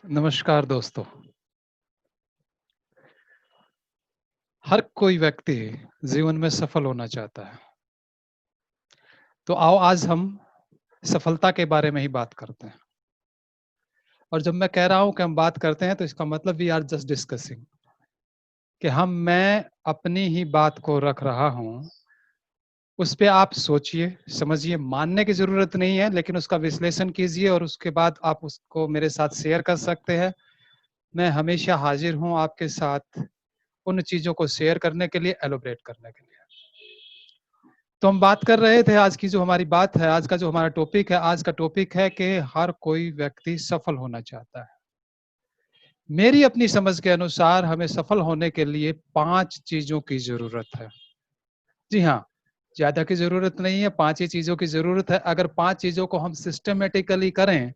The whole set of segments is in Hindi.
नमस्कार दोस्तों। हर कोई व्यक्ति जीवन में सफल होना चाहता है। तो आओ आज हम सफलता के बारे में ही बात करते हैं। और जब मैं कह रहा हूं कि हम बात करते हैं तो इसका मतलब वी आर जस्ट डिस्कसिंग कि मैं अपनी ही बात को रख रहा हूं। उस पे आप सोचिए, समझिए, मानने की जरूरत नहीं है, लेकिन उसका विश्लेषण कीजिए और उसके बाद आप उसको मेरे साथ शेयर कर सकते हैं। मैं हमेशा हाजिर हूं आपके साथ उन चीजों को शेयर करने के लिए, एलोबरेट करने के लिए। तो हम बात कर रहे थे, आज की जो हमारी बात है, आज का जो हमारा टॉपिक है, आज का टॉपिक है कि हर कोई व्यक्ति सफल होना चाहता है। मेरी अपनी समझ के अनुसार हमें सफल होने के लिए 5 चीजों की जरूरत है। जी हाँ, ज्यादा की जरूरत नहीं है, 5 ही चीजों की जरूरत है। अगर 5 चीजों को हम सिस्टमेटिकली करें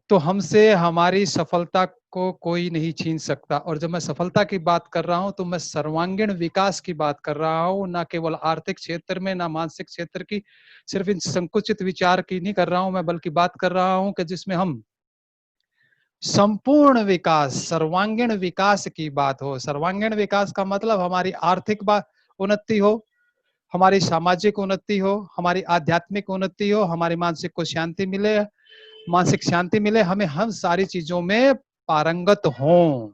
तो हमसे हमारी सफलता को कोई नहीं छीन सकता। और जब मैं सफलता की बात कर रहा हूं तो मैं सर्वांगीण विकास की बात कर रहा हूं, ना केवल आर्थिक क्षेत्र में, ना मानसिक क्षेत्र की, सिर्फ इन संकुचित विचार की नहीं कर रहा हूं मैं, बल्कि बात कर रहा हूं कि जिसमें हम संपूर्ण विकास, सर्वांगीण विकास की बात हो। सर्वांगीण विकास का मतलब हमारी आर्थिक उन्नति हो, हमारी सामाजिक उन्नति हो, हमारी आध्यात्मिक उन्नति हो, हमारी मानसिक को शांति मिले, मानसिक शांति मिले, हमें हम सारी चीजों में पारंगत हों।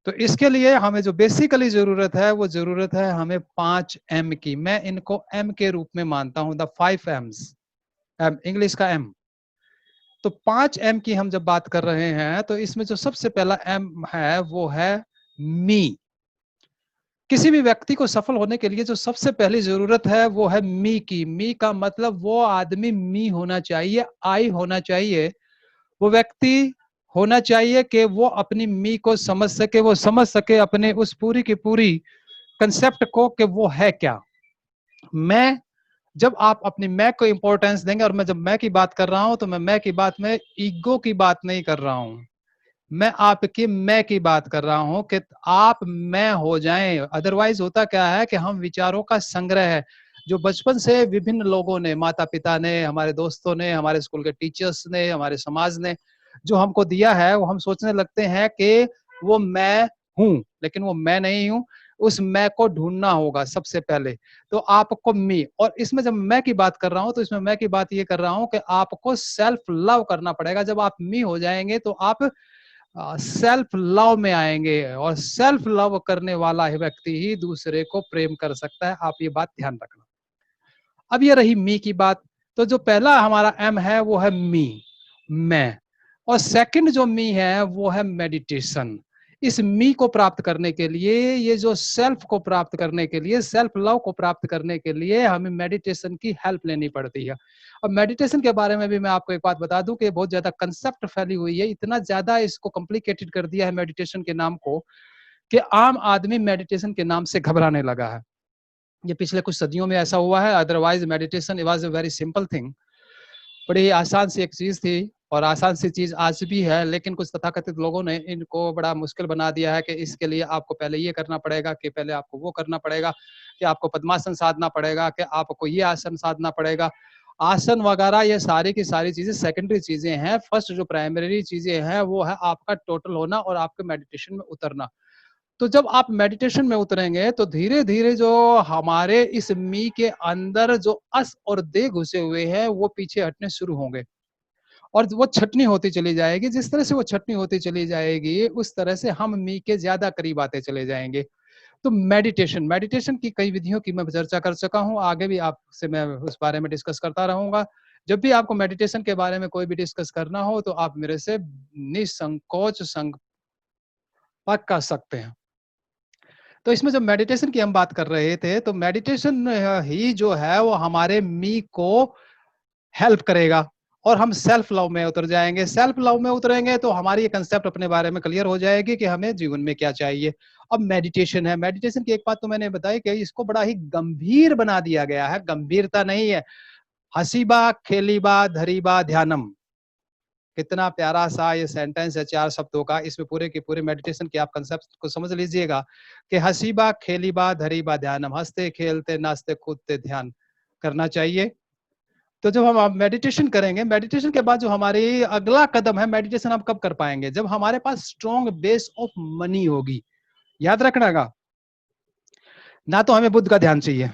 तो इसके लिए हमें जो बेसिकली जरूरत है वो जरूरत है हमें 5 एम की। मैं इनको एम के रूप में मानता हूं, द 5 एम्स। एम इंग्लिश का एम। तो 5 एम की हम जब बात कर रहे हैं तो इसमें जो सबसे पहला एम है वो है मी। किसी भी व्यक्ति को सफल होने के लिए जो सबसे पहली जरूरत है वो है मी की। मी का मतलब वो आदमी मी होना चाहिए, आई होना चाहिए। वो व्यक्ति होना चाहिए कि वो अपनी मी को समझ सके, वो समझ सके अपने उस पूरी की पूरी कंसेप्ट को कि वो है क्या। मैं, जब आप अपनी मैं को इंपॉर्टेंस देंगे, और मैं जब मैं की बात कर रहा हूं तो मैं की बात में ईगो की बात नहीं कर रहा हूं, मैं आपकी मैं की बात कर रहा हूं कि आप मैं हो जाएं। अदरवाइज होता क्या है कि हम विचारों का संग्रह है जो बचपन से विभिन्न लोगों ने, माता पिता ने, हमारे दोस्तों ने, हमारे स्कूल के टीचर्स ने, हमारे समाज ने जो हमको दिया है, वो हम सोचने लगते हैं कि वो मैं हूं, लेकिन वो मैं नहीं हूं। उस मैं को ढूंढना होगा सबसे पहले। तो आपको मी, और इसमें जब मैं की बात कर रहा हूं तो इसमें मैं की बात ये कर रहा हूं कि आपको सेल्फ लव करना पड़ेगा। जब आप मी हो जाएंगे तो आप सेल्फ लव में आएंगे, और सेल्फ लव करने वाला व्यक्ति ही दूसरे को प्रेम कर सकता है। आप ये बात ध्यान रखना। अब ये रही मी की बात। तो जो पहला हमारा एम है वो है मी, मैं। और सेकंड जो मी है वो है मेडिटेशन। इस मी को प्राप्त करने के लिए, ये जो सेल्फ को प्राप्त करने के लिए, सेल्फ लव को प्राप्त करने के लिए हमें मेडिटेशन की हेल्प लेनी पड़ती है। और मेडिटेशन के बारे में भी मैं आपको एक बात बता दूं कि बहुत ज्यादा कंसेप्ट फैली हुई है, इतना ज्यादा इसको कॉम्प्लिकेटेड कर दिया है मेडिटेशन के नाम को कि आम आदमी मेडिटेशन के नाम से घबराने लगा है। ये पिछले कुछ सदियों में ऐसा हुआ है। Otherwise meditation was a very simple thing, बड़ी आसान सी एक चीज थी, और आसान सी चीज आज भी है। लेकिन कुछ तथाकथित लोगों ने इनको बड़ा मुश्किल बना दिया है कि इसके लिए आपको पहले ये करना पड़ेगा, कि पहले आपको वो करना पड़ेगा, कि आपको पद्मासन साधना पड़ेगा, कि आपको ये आसन साधना पड़ेगा। आसन वगैरह ये सारी की सारी चीजें सेकेंडरी चीजें हैं। फर्स्ट जो प्राइमरी चीजें हैं वो है आपका टोटल होना और आपके मेडिटेशन में उतरना। तो जब आप मेडिटेशन में उतरेंगे तो धीरे धीरे जो हमारे इस मी के अंदर जो अस और दे घुसे हुए हैं वो पीछे हटने शुरू होंगे, और वो छटनी होती चली जाएगी। जिस तरह से वो छटनी होती चली जाएगी उस तरह से हम मी के ज्यादा करीब आते चले जाएंगे। तो मेडिटेशन, मेडिटेशन की कई विधियों की मैं चर्चा कर चुका हूं, आगे भी आपसे मैं उस बारे में डिस्कस करता रहूंगा। जब भी आपको मेडिटेशन के बारे में कोई भी डिस्कस करना हो तो आप मेरे से निसंकोच संपर्क कर सकते हैं। तो इसमें जब मेडिटेशन की हम बात कर रहे थे तो मेडिटेशन ही जो है वो हमारे मी को हेल्प करेगा। और हम सेल्फ लव में उतर जाएंगे। सेल्फ लव में उतरेंगे तो हमारी ये कंसेप्ट अपने बारे में क्लियर हो जाएगी कि हमें जीवन में क्या चाहिए। अब मेडिटेशन है, मेडिटेशन की एक बात तो मैंने बताई कि इसको बड़ा ही गंभीर बना दिया गया है, गंभीरता नहीं है। हसीबा खेलीबा धरीबा ध्यानम, कितना प्यारा सा ये सेंटेंस है 4 शब्दों का। इसमें पूरे के पूरे मेडिटेशन के आप कंसेप्ट को समझ लीजिएगा कि हसीबा खेलीबा धरीबा ध्यानम, हंसते खेलते नाचते कूदते ध्यान करना चाहिए। तो जब हम मेडिटेशन करेंगे, मेडिटेशन के बाद जो हमारी अगला कदम है, मेडिटेशन हम कब कर पाएंगे? जब हमारे पास स्ट्रॉन्ग बेस ऑफ मनी होगी। याद रखना का ना, तो हमें बुद्ध का ध्यान चाहिए,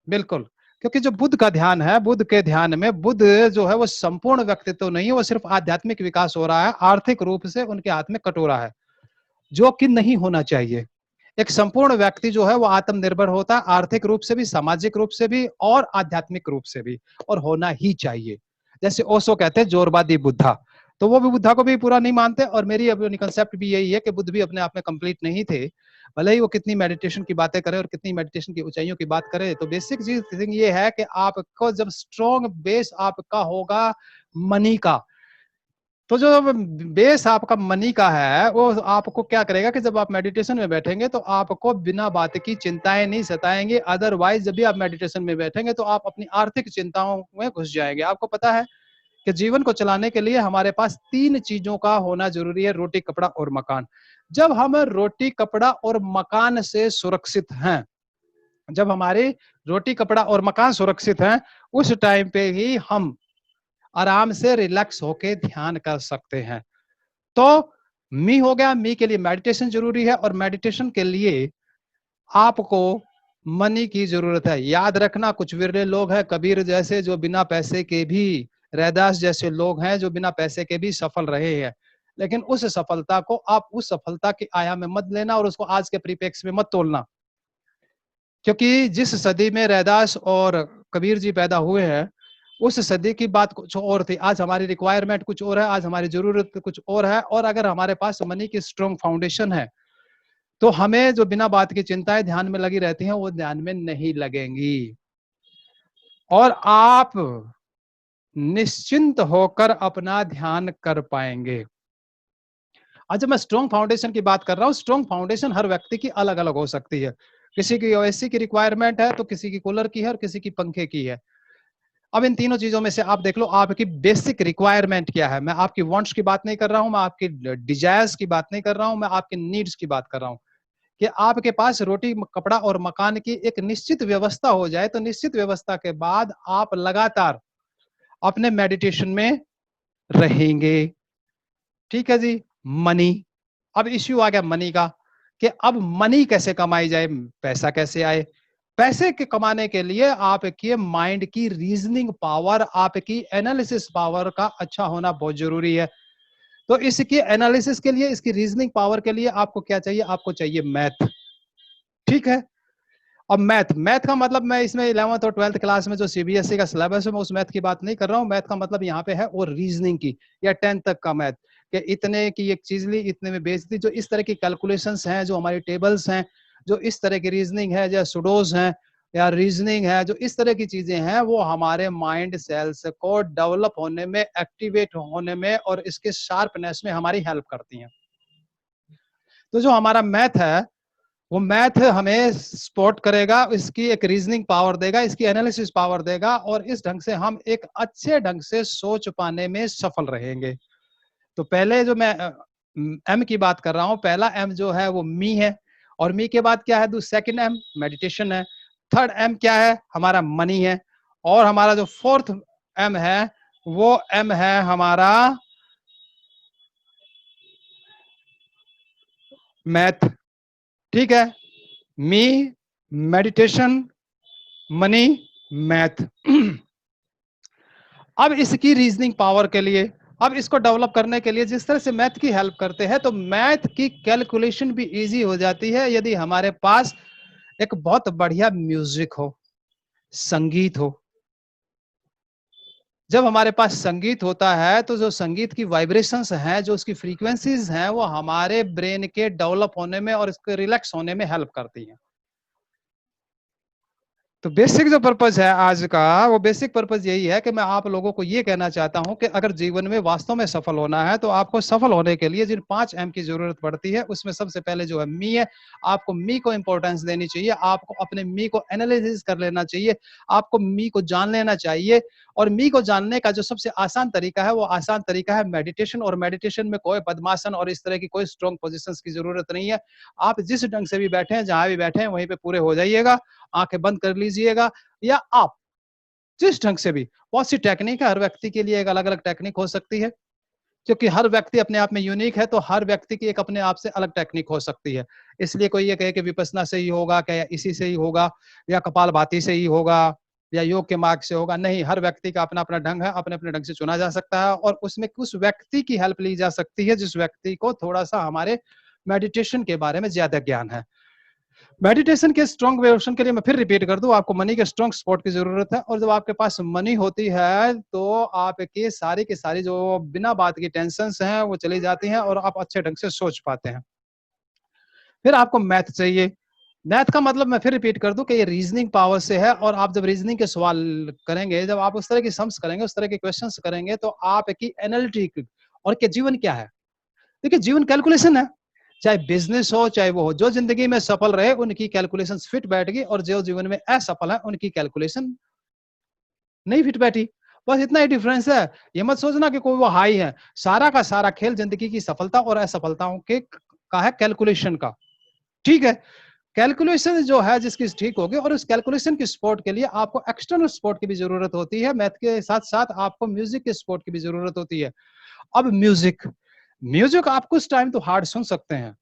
बिल्कुल। क्योंकि जो बुद्ध का ध्यान है, बुद्ध के ध्यान में बुद्ध जो है वो संपूर्ण व्यक्तित्व नहीं है, वो सिर्फ आध्यात्मिक विकास हो रहा है। आर्थिक रूप से उनके हाथ में कटोरा है, जो कि नहीं होना चाहिए। एक संपूर्ण व्यक्ति जो है वो आत्मनिर्भर होता है, आर्थिक रूप से भी, सामाजिक रूप से भी और आध्यात्मिक रूप से भी, और होना ही चाहिए। जैसे ओशो कहते हैं जोरबादी बुद्धा, तो वो भी बुद्धा को भी पूरा नहीं मानते। और मेरी अपनी कंसेप्ट भी यही है कि बुद्ध भी अपने आप में कंप्लीट नहीं थे, भले ही वो कितनी मेडिटेशन की बातें करें और कितनी मेडिटेशन की ऊंचाइयों की बात करें। तो बेसिक चीज ये है कि आपको जब स्ट्रॉन्ग बेस आपका होगा मनी का, तो जो बेस आपका मनी का है वो आपको क्या करेगा कि जब आप मेडिटेशन में बैठेंगे तो आपको बिना बात की चिंताएं नहीं सताएंगे। अदरवाइज जब भी आप मेडिटेशन में बैठेंगे तो आप अपनी आर्थिक चिंताओं में घुस जाएंगे। आपको पता है कि जीवन को चलाने के लिए हमारे पास 3 चीजों का होना जरूरी है, रोटी कपड़ा और मकान। जब हम रोटी कपड़ा और मकान से सुरक्षित हैं, जब हमारे रोटी कपड़ा और मकान सुरक्षित हैं, उस टाइम पे ही हम आराम से रिलैक्स होके ध्यान कर सकते हैं। तो मी हो गया, मी के लिए मेडिटेशन जरूरी है, और मेडिटेशन के लिए आपको मनी की जरूरत है। याद रखना, कुछ विरले लोग हैं, कबीर जैसे, जो बिना पैसे के भी, रैदास जैसे लोग हैं जो बिना पैसे के भी सफल रहे हैं। लेकिन उस सफलता को आप उस सफलता के आयाम में मत लेना और उसको आज के परिप्रेक्ष्य में मत तोलना। क्योंकि जिस सदी में रैदास और कबीर जी पैदा हुए हैं, उस सदी की बात कुछ और थी। आज हमारी रिक्वायरमेंट कुछ और है, आज हमारी जरूरत कुछ और है। और अगर हमारे पास मनी की स्ट्रॉन्ग फाउंडेशन है तो हमें जो बिना बात की चिंताएं ध्यान में लगी रहती हैं वो ध्यान में नहीं लगेंगी, और आप निश्चिंत होकर अपना ध्यान कर पाएंगे। आज मैं स्ट्रॉन्ग फाउंडेशन की बात कर रहा हूं। स्ट्रॉन्ग फाउंडेशन हर व्यक्ति की अलग अलग हो सकती है। किसी की ओएसी की रिक्वायरमेंट है तो किसी की कूलर की है और किसी की पंखे की है। अब इन तीनों चीजों में से आप देख लो आपकी बेसिक रिक्वायरमेंट क्या है। मैं आपकी वांट्स की बात नहीं कर रहा हूं, मैं आपकी डिजायर्स की बात नहीं कर रहा हूं, मैं आपकी नीड्स की बात कर रहा हूं कि आपके पास रोटी कपड़ा और मकान की एक निश्चित व्यवस्था हो जाए। तो निश्चित व्यवस्था के बाद आप लगातार अपने मेडिटेशन में रहेंगे। ठीक है जी। मनी, अब इश्यू आ गया मनी का कि अब मनी कैसे कमाई जाए, पैसा कैसे आए। पैसे के कमाने के लिए आपके माइंड की रीजनिंग पावर, आपकी एनालिसिस पावर का अच्छा होना बहुत जरूरी है। तो इसकी एनालिसिस के लिए, इसकी रीजनिंग पावर के लिए आपको क्या चाहिए? आपको चाहिए मैथ। ठीक है। अब मैथ, मैथ का मतलब मैं इसमें 11th और 12th क्लास में जो सीबीएसई का सिलेबस है मैं उस मैथ की बात नहीं कर रहा हूं। मैथ का मतलब यहाँ पे है और रीजनिंग की, या 10th तक का मैथ, कि इतने की एक चीज ली, इतने में बेच दी। जो इस तरह की कैलकुलेशंस हैं, जो हमारी टेबल्स हैं, जो इस तरह की रीजनिंग है, या सुडोज हैं, या रीजनिंग है, जो इस तरह की चीजें हैं, वो हमारे माइंड सेल्स को डेवलप होने में, एक्टिवेट होने में और इसके शार्पनेस में हमारी हेल्प करती हैं। तो जो हमारा मैथ है वो मैथ हमें सपोर्ट करेगा, इसकी एक रीजनिंग पावर देगा, इसकी एनालिसिस पावर देगा, और इस ढंग से हम एक अच्छे ढंग से सोच पाने में सफल रहेंगे। तो पहले जो मैं एम की बात कर रहा हूं, पहला एम जो है वो मी है, और मी के बाद क्या है? सेकंड एम मेडिटेशन है। थर्ड एम क्या है? हमारा मनी है। और हमारा जो फोर्थ एम है वो एम है हमारा मैथ। ठीक है। मी, मेडिटेशन, मनी, मैथ। अब इसकी रीजनिंग पावर के लिए, अब इसको डेवलप करने के लिए जिस तरह से मैथ की हेल्प करते हैं, तो मैथ की कैलकुलेशन भी इजी हो जाती है यदि हमारे पास एक बहुत बढ़िया म्यूजिक हो, संगीत हो। जब हमारे पास संगीत होता है तो जो संगीत की वाइब्रेशंस हैं, जो उसकी फ्रीक्वेंसीज हैं, वो हमारे ब्रेन के डेवलप होने में और इसके रिलैक्स होने में हेल्प करती हैं। तो बेसिक जो पर्पज है आज का, वो बेसिक पर्पज यही है कि मैं आप लोगों को ये कहना चाहता हूं कि अगर जीवन में वास्तव में सफल होना है, तो आपको सफल होने के लिए जिन 5 एम की जरूरत पड़ती है, उसमें सबसे पहले जो है मी है। आपको मी को इंपॉर्टेंस देनी चाहिए, आपको अपने मी को एनालिसिस कर लेना चाहिए, आपको मी को जान लेना चाहिए। और मी को जानने का जो सबसे आसान तरीका है, वो आसान तरीका है मेडिटेशन। और मेडिटेशन में कोई पद्मासन और इस तरह की कोई स्ट्रॉन्ग पोजिशंस की जरूरत नहीं है। आप जिस ढंग से भी बैठे हैं, जहां भी बैठे हैं, वहीं पे पूरे हो जाइएगा, आंखें बंद कर लीजिएगा, या आप जिस ढंग से भी। बहुत सी टेक्निक है, हर व्यक्ति के लिए एक अलग अलग टेक्निक हो सकती है, क्योंकि हर व्यक्ति अपने आप में यूनिक है, तो हर व्यक्ति की एक अपने आप से अलग टेक्निक हो सकती है। इसलिए कोई ये कहे कि विपस्सना से ही होगा क्या, या इसी से ही होगा, या कपालभाति से ही होगा, या योग के मार्ग से होगा, नहीं, हर व्यक्ति का अपना अपना ढंग है, अपने अपने ढंग से चुना जा सकता है। और उसमें उस व्यक्ति की हेल्प ली जा सकती है जिस व्यक्ति को थोड़ा सा हमारे मेडिटेशन के बारे में ज्यादा ज्ञान है। मेडिटेशन के स्ट्रॉन्ग वर्जन के लिए मैं फिर रिपीट कर दूं, आपको मनी के स्ट्रॉन्ग सपोर्ट की जरूरत है। और जब आपके पास मनी होती है, तो आपके सारी की सारी जो बिना बात की टेंशन हैं, वो चली जाती हैं, और आप अच्छे ढंग से सोच पाते हैं। फिर आपको मैथ चाहिए। मैथ का मतलब मैं फिर रिपीट कर दूं कि ये रीजनिंग पावर से है। और आप जब रीजनिंग के सवाल करेंगे, जब आप उस तरह की सम्स करेंगे, उस तरह के क्वेश्चंस करेंगे, तो आपकी एनालिटिक और क्या जीवन क्या है। देखिए, जीवन कैलकुलेशन है। चाहे बिजनेस हो, चाहे वो हो, जो जिंदगी में सफल रहे उनकी कैलकुलेशन फिट बैठ गई, और जो जीवन में असफल है उनकी कैलकुलेशन नहीं फिट बैठी। बस इतना ही डिफरेंस है। ये मत सोचना कि कोई वो हाई है। सारा का सारा खेल जिंदगी की सफलता और असफलताओं के का है कैलकुलेशन का। ठीक है, कैलकुलेशन जो है जिसकी ठीक होगी, और उस कैलकुलेशन की सपोर्ट के लिए आपको एक्सटर्नल सपोर्ट की भी जरूरत होती है। मैथ के साथ साथ आपको म्यूजिक के सपोर्ट की भी जरूरत होती है। अब म्यूजिक म्यूजिक आप कुछ टाइम तो हार्ड सुन सकते हैं,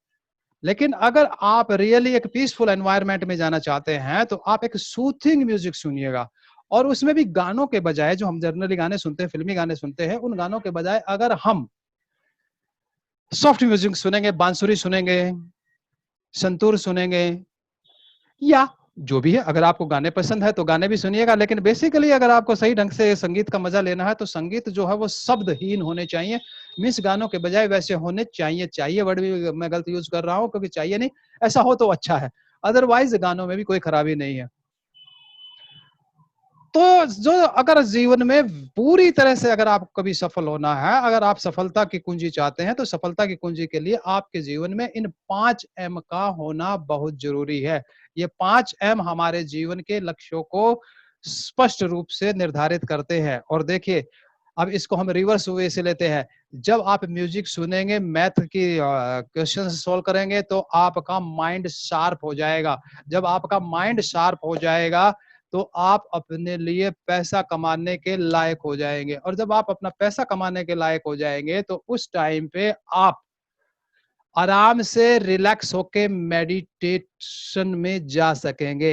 लेकिन अगर आप रियली एक पीसफुल एनवायरनमेंट में जाना चाहते हैं, तो आप एक सूथिंग म्यूजिक सुनिएगा। और उसमें भी गानों के बजाय, जो हम जनरली गाने सुनते हैं, फिल्मी गाने सुनते हैं, उन गानों के बजाय अगर हम सॉफ्ट म्यूजिक सुनेंगे, बांसुरी सुनेंगे, संतूर सुनेंगे, या जो भी है, अगर आपको गाने पसंद है तो गाने भी सुनिएगा। लेकिन बेसिकली अगर आपको सही ढंग से संगीत का मजा लेना है, तो संगीत जो है वो शब्दहीन होने चाहिए। मिस गानों के बजाय वैसे होने चाहिए। चाहिए वर्ड भी मैं गलत यूज कर रहा हूँ, क्योंकि चाहिए नहीं, ऐसा हो तो अच्छा है, अदरवाइज गानों में भी कोई खराबी नहीं है। तो जो अगर जीवन में पूरी तरह से अगर आप कभी सफल होना है, अगर आप सफलता की कुंजी चाहते हैं, तो सफलता की कुंजी के लिए आपके जीवन में इन 5 एम का होना बहुत जरूरी है। ये 5 एम हमारे जीवन के लक्ष्यों को स्पष्ट रूप से निर्धारित करते हैं। और देखिए, अब इसको हम रिवर्स वे से लेते हैं। जब आप म्यूजिक सुनेंगे, मैथ की क्वेश्चन सॉल्व करेंगे, तो आपका माइंड शार्प हो जाएगा। जब आपका माइंड शार्प हो जाएगा, तो आप अपने लिए पैसा कमाने के लायक हो जाएंगे। और जब आप अपना पैसा कमाने के लायक हो जाएंगे, तो उस टाइम पे आप आराम से रिलैक्स होके मेडिटेशन में जा सकेंगे।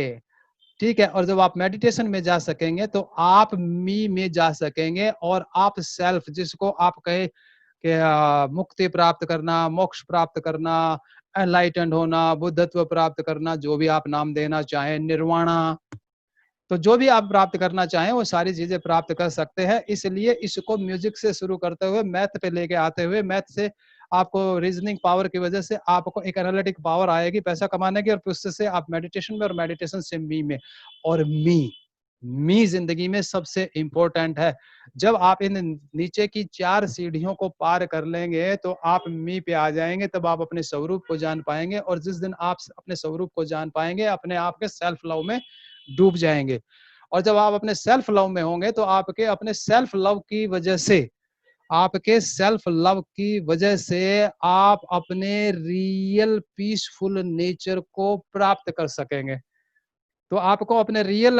ठीक है, और जब आप मेडिटेशन में जा सकेंगे, तो आप मी में जा सकेंगे, और आप सेल्फ, जिसको आप कहे कि मुक्ति प्राप्त करना, मोक्ष प्राप्त करना, एनलाइटेंड होना, बुद्धत्व प्राप्त करना, जो भी आप नाम देना चाहें, निर्वाणा, तो जो भी आप प्राप्त करना चाहें, वो सारी चीजें प्राप्त कर सकते हैं। इसलिए इसको म्यूजिक से शुरू करते हुए मैथ पे लेके आते हुए, मैथ से आपको रीजनिंग पावर की वजह से आपको एक एनालिटिक पावर आएगी पैसा कमाने की, और उससे आप मेडिटेशन में, और मेडिटेशन से मी में। और मी जिंदगी में सबसे इंपॉर्टेंट है। जब आप इन नीचे की 4 सीढ़ियों को पार कर लेंगे, तो आप मी पे आ जाएंगे। तब आप अपने स्वरूप को जान पाएंगे, और जिस दिन आप अपने स्वरूप को जान पाएंगे, अपने आप के सेल्फ लव में डूब जाएंगे। और जब आप अपने सेल्फ लव में होंगे, तो आपके अपने सेल्फ लव की वजह से, आपके सेल्फ लव की वजह से आप अपने रियल पीसफुल नेचर को प्राप्त कर सकेंगे। तो आपको अपने रियल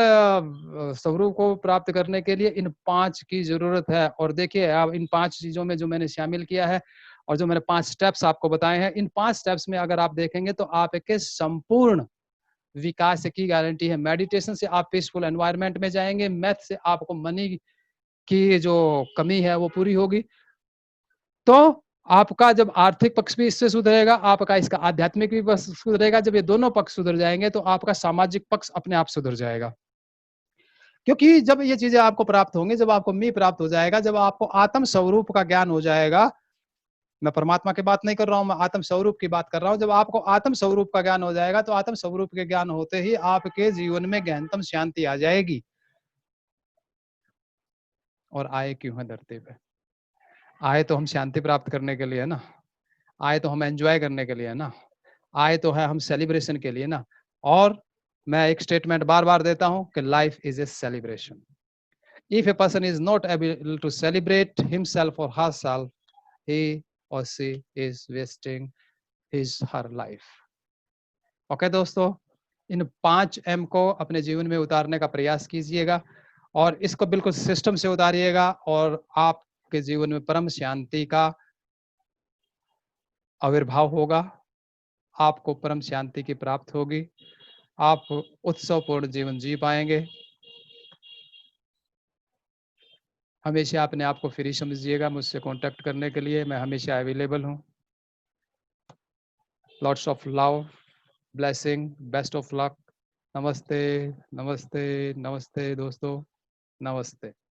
स्वरूप को प्राप्त करने के लिए इन 5 की जरूरत है। और देखिए, आप इन 5 चीजों में जो मैंने शामिल किया है, और जो मैंने 5 स्टेप्स आपको बताए हैं, इन 5 स्टेप्स में अगर आप देखेंगे, तो आपके संपूर्ण विकास की गारंटी है। मेडिटेशन से आप पीसफुल एनवायरनमेंट में जाएंगे, मैथ से आपको मनी की जो कमी है वो पूरी होगी। तो आपका जब आर्थिक पक्ष भी इससे सुधरेगा, आपका इसका आध्यात्मिक भी सुधरेगा। जब ये दोनों पक्ष सुधर जाएंगे, तो आपका सामाजिक पक्ष अपने आप सुधर जाएगा। क्योंकि जब ये चीजें आपको प्राप्त होंगी, जब आपको मी प्राप्त हो जाएगा, जब आपको आत्म स्वरूप का ज्ञान हो जाएगा, मैं परमात्मा की बात नहीं कर रहा हूं, मैं आत्म स्वरूप की बात कर रहा हूं। जब आपको आत्म स्वरूप का ज्ञान हो जाएगा तो आत्म स्वरूप के ज्ञान होते ही आपके जीवन में गहनतम शांति आ जाएगी। और आए क्यों है धरती पे? आए तो हम शांति प्राप्त करने के लिए है ना, आए तो हम एंजॉय करने के लिए है ना, आए तो है हम सेलिब्रेशन के लिए ना। और मैं एक स्टेटमेंट बार बार देता हूं कि life is a celebration. If a person is not able to celebrate himself और herself, he or she is wasting his her life। Okay दोस्तों, इन 5 एम को अपने जीवन में उतारने का प्रयास कीजिएगा और इसको बिल्कुल सिस्टम से उतारिएगा और आपके जीवन में परम शांति का आविर्भाव होगा। आपको परम शांति की प्राप्त होगी। आप उत्सवपूर्ण जीवन जी पाएंगे। हमेशा अपने आप को फ्री समझिएगा। मुझसे कांटेक्ट करने के लिए मैं हमेशा अवेलेबल हूँ। Lots of love, blessing, best of luck. नमस्ते, नमस्ते, नमस्ते दोस्तों, नमस्ते।